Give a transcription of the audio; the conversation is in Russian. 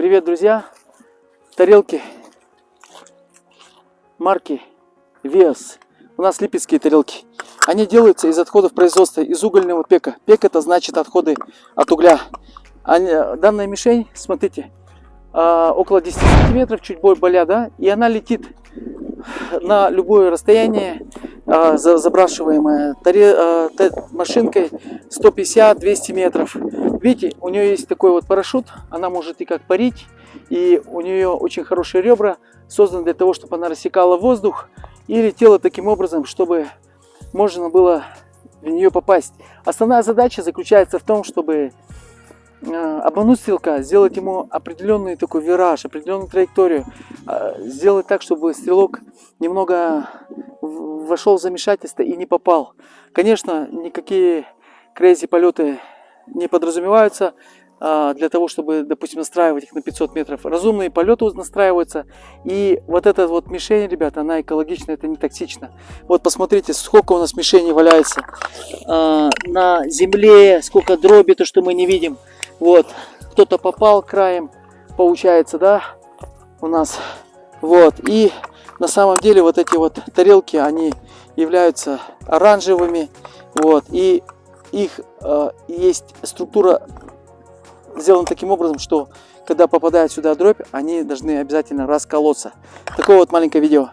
Привет, друзья! Тарелки марки Vios. У нас липецкие тарелки. Они делаются из отходов производства, из угольного пека. Пек — это значит отходы от угля. Данная мишень, смотрите, около 10 сантиметров, чуть более, да, и она летит на любое расстояние, забрасываемая машинкой 150-200 метров. Видите, у нее есть такой вот парашют, она может и как парить, и у нее очень хорошие ребра, созданы для того, чтобы она рассекала воздух и летела таким образом, чтобы можно было в нее попасть. Основная задача заключается в том, чтобы обмануть стрелка, сделать ему определенный такой вираж, определенную траекторию, сделать так, чтобы стрелок немного вошел в замешательство и не попал. Конечно, никакие крейзи полеты не подразумеваются для того, чтобы, допустим, настраивать их на 500 метров. Разумные полеты настраиваются. И вот эта вот мишень, ребята, она экологична, это не токсично. Вот посмотрите, сколько у нас мишеней валяется на земле, сколько дроби, то, что мы не видим. Вот, кто-то попал краем, получается, да, у нас. Вот, и на самом деле вот эти вот тарелки, они являются оранжевыми. Вот, и их есть структура сделана таким образом, что когда попадает сюда дробь, они должны обязательно расколоться. Такое вот маленькое видео.